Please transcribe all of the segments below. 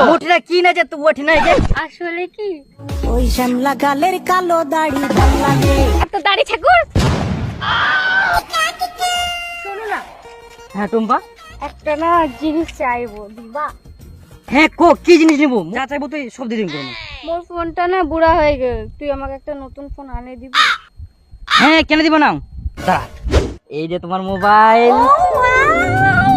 মোটিরা কি না যে তুই ওঠে না যে আসলে কি ওই শ্যামলা গালের কালো দাড়ি ভাল লাগে। এত দাড়ি ঠাকুর শোনো না, হ্যাঁ টুম্পা, একটা না জিনিস চাইবো, দিবা? হ্যাঁ কো কি জিনিস নিবো? যা চাইবো তুই সব দিয়ে দিন। মোর ফোনটা না বুড়া হয়ে গেল, তুই আমাকে একটা নতুন ফোন আনে দিবি? হ্যাঁ কেন দিব না? দাঁড়া, এই যে তোমার মোবাইল।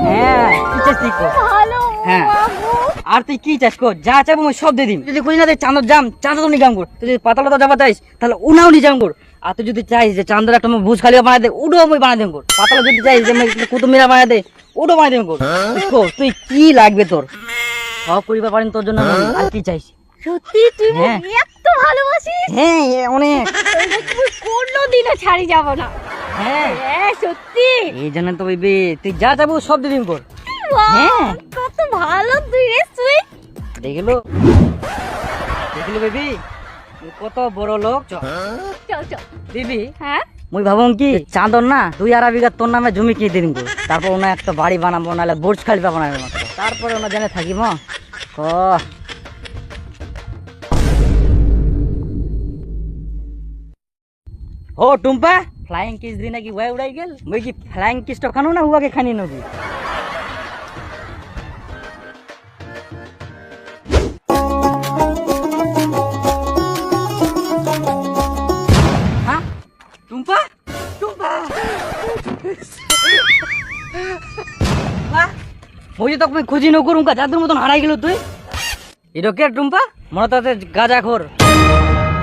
হ্যাঁ কি চাস তুই কো? ভালো হ্যাঁ। বাবু। আর তুই কি চাস কো? যা চাইবো আমি সব দিয়ে দিম। যদি খুঁজি না চাঁদর জাম, চাঁদর তো নিকাম কর। তুই যদি পাতালতা যাবা চাইস তাহলে উনাও নিজাম কর। আর তুই যদি চাইস যে চাঁদর একটা ভুজ খালিও বানাই দে, উডো আমি বানাই দেম কর। পাতাল যদি চাইস যে কুতুব মিরা বানাই দে, উডো বানাই দেম কর। কো তুই কি লাগবে তোর? সব করিবা পারেন তোর জন্য আমি। আর কি চাইস? সত্যি তুই হ্যাঁ। আমাকে এত ভালোবাসিস? হ্যাঁ অনেক। তোকে তুই কোনোদিনও ছাড়ি যাব না। হ্যাঁ হ্যাঁ সত্যি। এই জন্য তো বেবি তুই যা চাইবো সব দিয়ে দিম কর। বাহ, হ্যাঁ। কত ভালো তুই রে সুইট। দেখিলো দেখিলো বেবি কত বড় লোক। চল চল চল। বেবি হ্যাঁ মুই ভাবুন কি চাঁদর না 2.5 বিঘা তোর নামে জমি কিনে দিন গো। তারপর ওনা একটা বাড়ি বানাবো, নাহলে বুর্জ খালিফা বানাবো মাত্র। তারপরে ওনা জেনে থাকিব। ও টুম্পা, ফ্লাইং কিস দি নাকি ওয়াই উড়াই গেল? মুই কি ফ্লাইং কিসটা খানো না উয়াকে খানি নবি? হ্যাঁ টুম্পা, টুম্পা ওই যে তোকে খুঁজি ন করুম জাদুর মতন হারাই গেল তুই। এটা কে টুম্পা? মনে তো গাঁজা খোর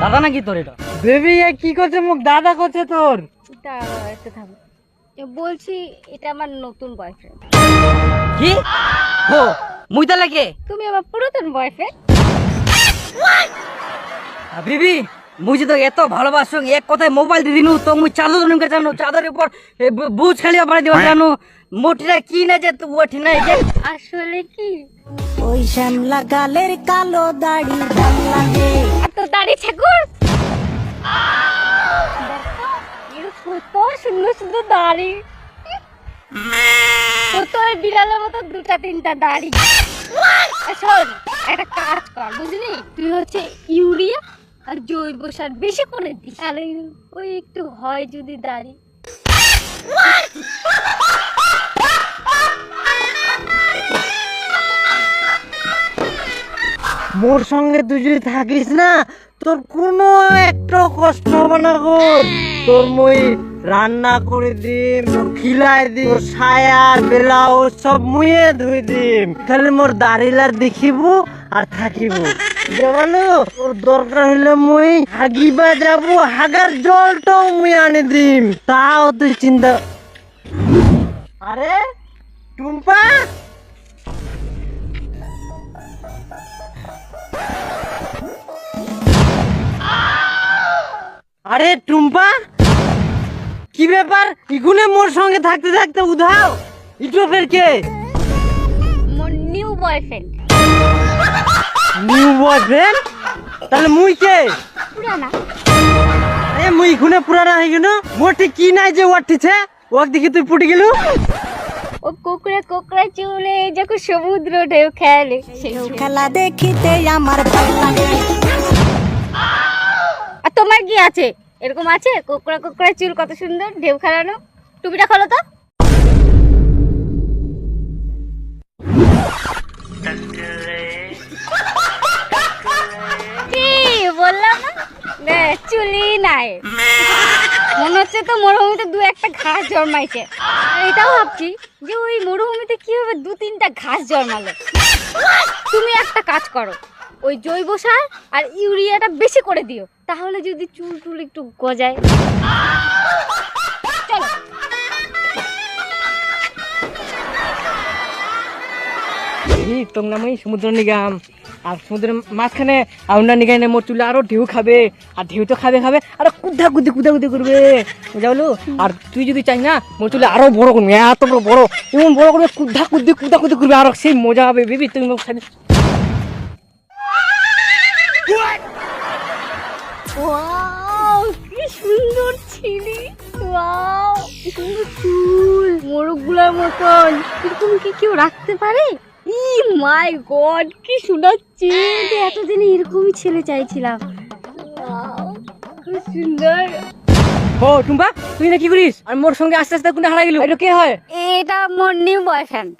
দাদা নাকি তোর? এটা বেবি কি করছে? মুখ দাদা করছে তোর। দাঁড়াও একটু থামো। বলছি এটা আমার নতুন বয়ফ্রেন্ড। কি? ও মুই তাহলে কে? তুমি আমার পুরাতন বয়ফ্রেন্ড। বিবি মুই যে তো এত ভালোবাসো, এক কথায় মোবাইল দিয়ে দিনু তো মুই চাদর জনকে জানো, চাদরের উপর বুঝ খালি বানাই দিবা জানো। মোটিরা কি না যে তুই ওঠে না যে আসলে কি ওই শ্যামলা গালের কালো দাড়ি ভাল লাগে। এত দাড়ি ঠাকুর কত সুন্দর সুন্দর দাড়ি, কত বিড়ালের মতো 2-3টা দাড়ি। শোন একটা কাজ কর বুঝলি, তুই হচ্ছে ইউরিয়া আর জৈব সার বেশি করে দিস, তাহলে ওই একটু হয় যদি দাড়ি। মোর সঙ্গে তুই যদি থাকিস না তোর কোনো একটা কষ্ট হবে না গো। তোর মই রান্না করে দিম, খিলাই দিম, তোর সায়া ব্লাউজ সব মুয়ে ধুই দিম। খালি মোর দাড়িলার দেখিব আর থাকিব। জানো তোর দরকার হলে মুই হাগিবা যাব, হাগার জলটাও মুই আনি দিম। তাও তুই চিন্তা। আরে টুম্পা, আরে টুম্পা কি ব্যাপার? ইগুনে মোর সঙ্গে থাকতে থাকতে উধাও। ইটো ফের কে? মোর নিউ বয়ফ্রেন্ড। New boyfriend? তাহলে মুই কে? পুরানা। এ মুই ইগুনে পুরানা হয়ে গেল। মোটি কি নাই যে ওয়াটিছে ওক দেখি তুই পুটি গেলু। ও কোকড়া কোকড়া চুলে যখন সমুদ্র ঢেউ খেলে ঢেউ খেলা দেখিতে আমার ভাল লাগে। আর তোমার কি আছে? এরকম আছে কোকড়া কোকড়া চুল কত সুন্দর ঢেউ খেলানো? টুপিটা খোলো তো। কি বললাম না চুলি নাই, মনে হচ্ছে তো মরুভূমিতে 2-1টা ঘাস জন্মাইছে। আর এটাও ভাবছি যে ওই মরুভূমিতে কিভাবে 2-3টা ঘাস জন্মালো। তুমি একটা কাজ করো, ওই জৈব সার আর ইউরিয়াটা বেশি করে দিও, তাহলে যদি চুল টুল একটু গজায়। চলো তোমরা মই সমুদ্র নিগাম আর সমুদ্রের মাঝখানে আউন্ডা নিগাই না মোর চুলে আরো ঢেউ খাবে। আর ঢেউ তো খাবে খাবে আর কুদা কুদি করবে বুঝাবলো। আর তুই যদি চাই না মোর চুলে আরো বড় করবি, এত বড় বড় এমন বড় করবে কুদা কুদি করবে, আরো সেই মজা হবে। বেবি তুমি ওয়াও কি সুন্দর ছিলি, ওয়াও কি সুন্দর চুল, মোরগগুলোর মতন। এরকম কি কেউ রাখতে পারে? মাই গড, কি শোনাচ্ছি! এতদিনে এরকমই ছেলে চাইছিলাম। Wow, খুব সুন্দর। ও টুম্পা, তুই না কি করিস? আর মোর সঙ্গে আস্তে আস্তে কোনটা হারা গেল? এটা কে হয়? এটা মোর নিউ বয়ফ্রেন্ড।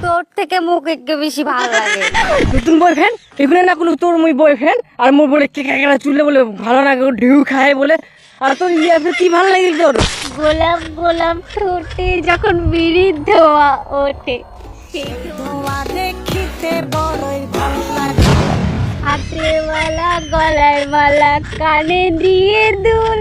তোর থেকে মুখ একটু বেশি ভালো লাগে। নতুন বয়ফ্রেন্ড? এগুলো না কোনো তোর মই বয়ফ্রেন্ড, আর মোর বলে কেকা চুলে বলে ভালো না ঢেউ খায় বলে। আর তোর কি ভালো লাগে তোর? গোলাপ গোলাপ ঠোঁটে যখন বিড়ির ধোয়া ওঠে, ধোয়া দেখিতে বড়ই ভাল লাগে। হাতে মালা গলায় মালা কানে দিয়ে দুল।